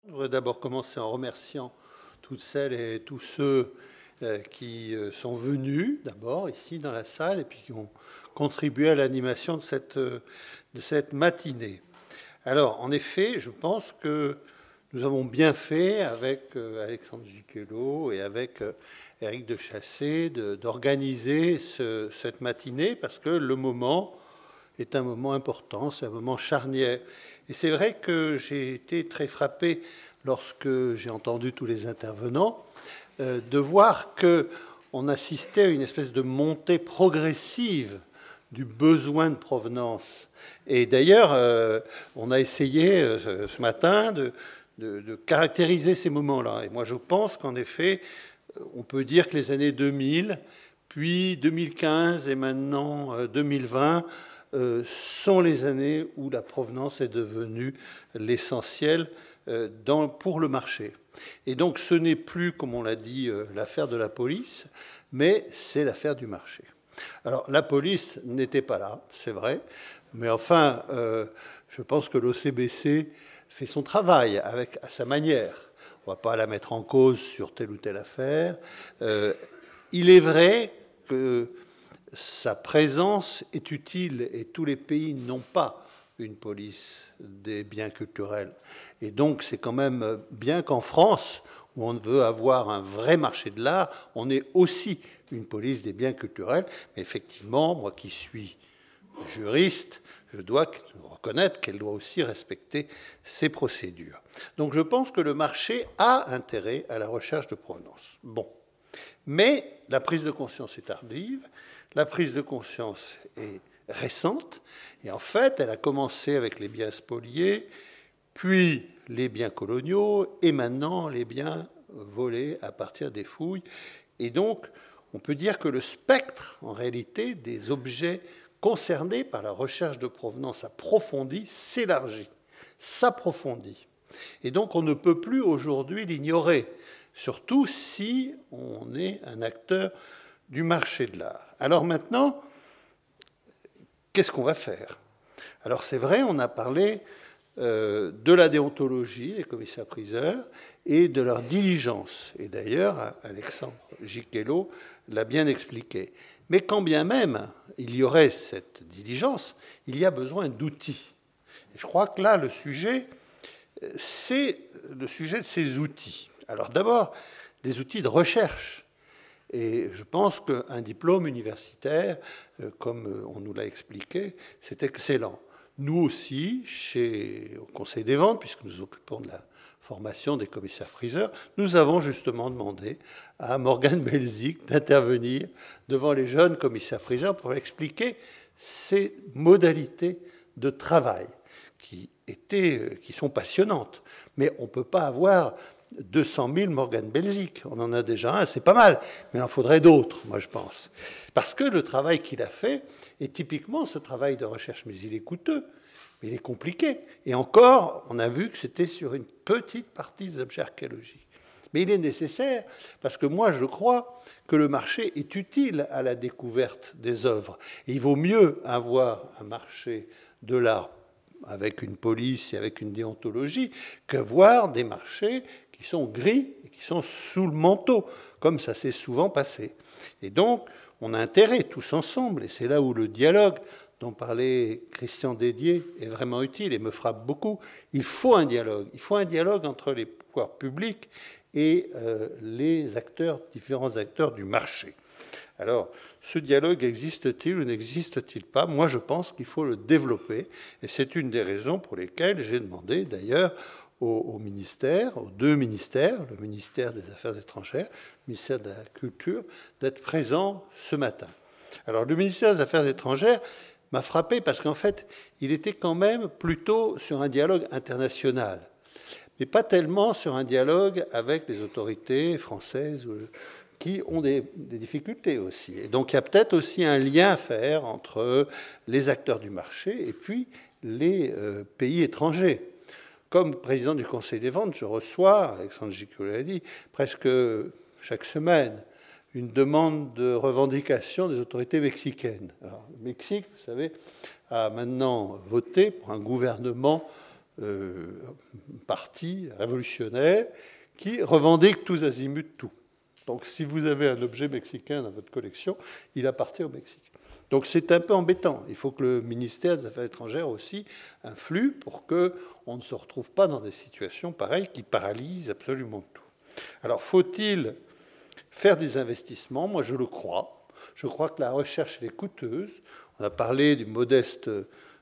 Je voudrais d'abord commencer en remerciant toutes celles et tous ceux qui sont venus d'abord ici dans la salle et puis qui ont contribué à l'animation de cette matinée. Alors, en effet, je pense que nous avons bien fait avec Alexandre Gicquelot et avec Éric de Chassé d'organiser cette matinée parce que le moment est un moment important, c'est un moment charnière. Et c'est vrai que j'ai été très frappé lorsque j'ai entendu tous les intervenants de voir qu'on assistait à une espèce de montée progressive du besoin de provenance. Et d'ailleurs, on a essayé ce matin de caractériser ces moments-là. Et moi, je pense qu'en effet, on peut dire que les années 2000, puis 2015 et maintenant 2020, sont les années où la provenance est devenue l'essentiel pour le marché. Et donc ce n'est plus, comme on l'a dit, l'affaire de la police, mais c'est l'affaire du marché. Alors la police n'était pas là, c'est vrai, mais enfin, je pense que l'OCBC fait son travail à sa manière. On ne va pas la mettre en cause sur telle ou telle affaire. Il est vrai que sa présence est utile et tous les pays n'ont pas une police des biens culturels. Et donc c'est quand même bien qu'en France, où on veut avoir un vrai marché de l'art, on ait aussi une police des biens culturels. Mais effectivement, moi qui suis juriste, je dois reconnaître qu'elle doit aussi respecter ces procédures. Donc je pense que le marché a intérêt à la recherche de provenance. Bon. Mais la prise de conscience est tardive. La prise de conscience est récente, et en fait, elle a commencé avec les biens spoliés, puis les biens coloniaux, et maintenant les biens volés à partir des fouilles. Et donc, on peut dire que le spectre, en réalité, des objets concernés par la recherche de provenance approfondie s'élargit, s'approfondit. Et donc, on ne peut plus aujourd'hui l'ignorer, surtout si on est un acteur du marché de l'art. Alors maintenant, qu'est-ce qu'on va faire? Alors c'est vrai, on a parlé de la déontologie des commissaires-priseurs et de leur diligence. Et d'ailleurs, Alexandre Gicquelot l'a bien expliqué. Mais quand bien même il y aurait cette diligence, il y a besoin d'outils. Et je crois que là, le sujet, c'est le sujet de ces outils. Alors d'abord, des outils de recherche. Et je pense qu'un diplôme universitaire, comme on nous l'a expliqué, c'est excellent. Nous aussi, au Conseil des ventes, puisque nous nous occupons de la formation des commissaires-priseurs, nous avons justement demandé à Morgane Belzic d'intervenir devant les jeunes commissaires-priseurs pour expliquer ces modalités de travail qui sont passionnantes. Mais on ne peut pas avoir 200 000 Morgane Belzic. On en a déjà un, c'est pas mal, mais il en faudrait d'autres, moi je pense. Parce que le travail qu'il a fait est typiquement ce travail de recherche, mais il est coûteux, mais il est compliqué. Et encore, on a vu que c'était sur une petite partie des objets archéologiques. Mais il est nécessaire, parce que moi je crois que le marché est utile à la découverte des œuvres. Et il vaut mieux avoir un marché de l'art avec une police et avec une déontologie qu'avoir des marchés qui sont gris et qui sont sous le manteau, comme ça s'est souvent passé. Et donc, on a intérêt, tous ensemble, et c'est là où le dialogue dont parlait Christian Dédier est vraiment utile et me frappe beaucoup. Il faut un dialogue. Il faut un dialogue entre les pouvoirs publics et les acteurs, différents acteurs du marché. Alors, ce dialogue existe-t-il ou n'existe-t-il pas? Moi, je pense qu'il faut le développer, et c'est une des raisons pour lesquelles j'ai demandé, d'ailleurs, aux ministères, aux deux ministères, le ministère des Affaires étrangères, le ministère de la Culture, d'être présents ce matin. Alors, le ministère des Affaires étrangères m'a frappé parce qu'en fait, il était quand même plutôt sur un dialogue international, mais pas tellement sur un dialogue avec les autorités françaises qui ont des difficultés aussi. Et donc, il y a peut-être aussi un lien à faire entre les acteurs du marché et puis les pays étrangers. Comme président du Conseil des ventes, je reçois, Alexandre Gicquelot l'a dit, presque chaque semaine, une demande de revendication des autorités mexicaines. Alors, le Mexique, vous savez, a maintenant voté pour un gouvernement parti révolutionnaire qui revendique tous azimuts tout. Donc si vous avez un objet mexicain dans votre collection, il appartient au Mexique. Donc c'est un peu embêtant. Il faut que le ministère des Affaires étrangères aussi influe pour qu'on ne se retrouve pas dans des situations pareilles qui paralysent absolument tout. Alors faut-il faire des investissements? Moi je le crois. Je crois que la recherche elle est coûteuse. On a parlé d'une modeste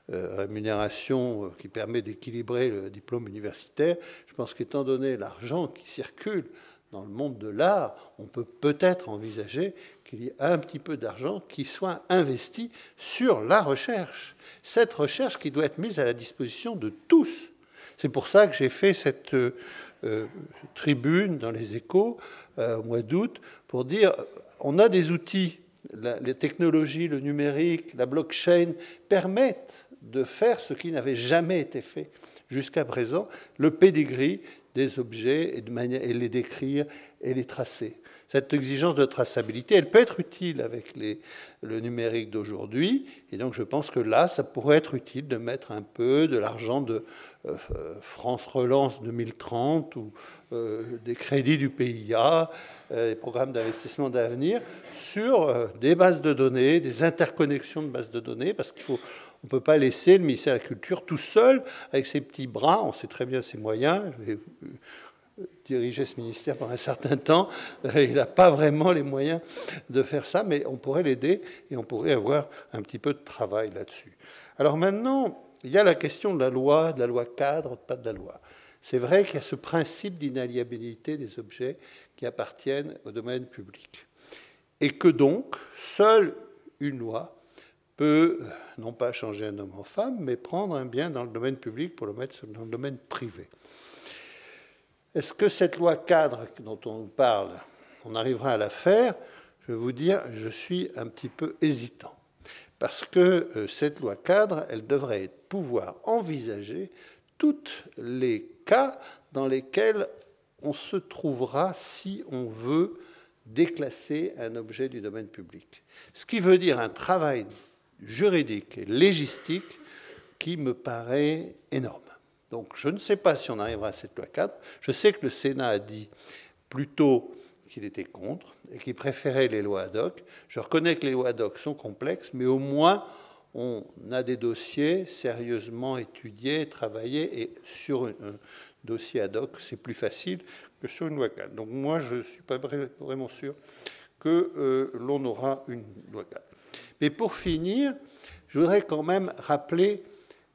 rémunération qui permet d'équilibrer le diplôme universitaire. Je pense qu'étant donné l'argent qui circule dans le monde de l'art, on peut peut-être envisager qu'il y ait un petit peu d'argent qui soit investi sur la recherche. Cette recherche qui doit être mise à la disposition de tous. C'est pour ça que j'ai fait cette tribune dans les Échos au mois d'août pour dire on a des outils, les technologies, le numérique, la blockchain permettent de faire ce qui n'avait jamais été fait jusqu'à présent, le pedigree des objets et les décrire et les tracer. Cette exigence de traçabilité, elle peut être utile avec le numérique d'aujourd'hui, et donc je pense que là, ça pourrait être utile de mettre un peu de l'argent de France Relance 2030 ou des crédits du PIA, des programmes d'investissement d'avenir, sur des bases de données, des interconnexions de bases de données, parce qu'on ne peut pas laisser le ministère de la Culture tout seul, avec ses petits bras, on sait très bien ses moyens. Je vais diriger ce ministère pendant un certain temps, il n'a pas vraiment les moyens de faire ça, mais on pourrait l'aider et on pourrait avoir un petit peu de travail là-dessus. Alors maintenant, il y a la question de la loi cadre, pas de la loi. C'est vrai qu'il y a ce principe d'inaliénabilité des objets qui appartiennent au domaine public. Et que donc, seule une loi peut, non pas changer un homme en femme, mais prendre un bien dans le domaine public pour le mettre dans le domaine privé. Est-ce que cette loi cadre dont on parle, on arrivera à la faire? Je vais vous dire, je suis un petit peu hésitant. Parce que cette loi cadre, elle devrait pouvoir envisager tous les cas dans lesquels on se trouvera si on veut déclasser un objet du domaine public. Ce qui veut dire un travail juridique et légistique qui me paraît énorme. Donc je ne sais pas si on arrivera à cette loi cadre. Je sais que le Sénat a dit plutôt qu'il était contre et qu'il préférait les lois ad hoc. Je reconnais que les lois ad hoc sont complexes, mais au moins on a des dossiers sérieusement étudiés, travaillés, et sur un dossier ad hoc, c'est plus facile que sur une loi cadre. Donc moi, je ne suis pas vraiment sûr que l'on aura une loi cadre. Mais pour finir, je voudrais quand même rappeler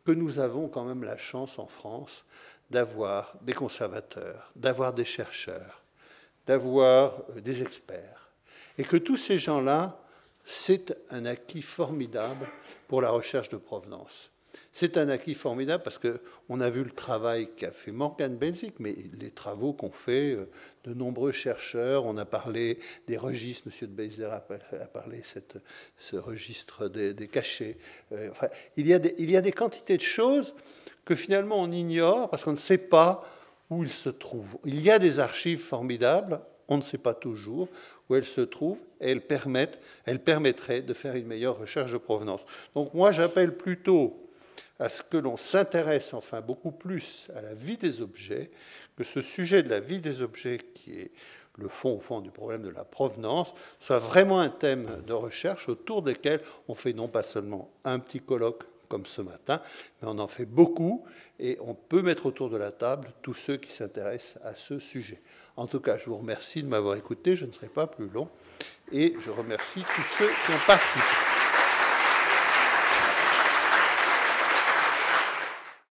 que nous avons quand même la chance en France d'avoir des conservateurs, d'avoir des chercheurs, d'avoir des experts. Et que tous ces gens-là, c'est un acquis formidable pour la recherche de provenance. C'est un acquis formidable parce qu'on a vu le travail qu'a fait Morgan Benzik, mais les travaux qu'ont fait de nombreux chercheurs. On a parlé des registres, M. de Beiser a parlé ce registre des cachets. Enfin, il y a des quantités de choses que finalement on ignore parce qu'on ne sait pas où ils se trouvent. Il y a des archives formidables, on ne sait pas toujours où elles se trouvent, et elles permettraient de faire une meilleure recherche de provenance. Donc moi, j'appelle plutôt à ce que l'on s'intéresse enfin beaucoup plus à la vie des objets, que ce sujet de la vie des objets, qui est le fond, au fond, du problème de la provenance, soit vraiment un thème de recherche autour desquels on fait non pas seulement un petit colloque comme ce matin, mais on en fait beaucoup, et on peut mettre autour de la table tous ceux qui s'intéressent à ce sujet. En tout cas, je vous remercie de m'avoir écouté, je ne serai pas plus long, et je remercie tous ceux qui ont participé.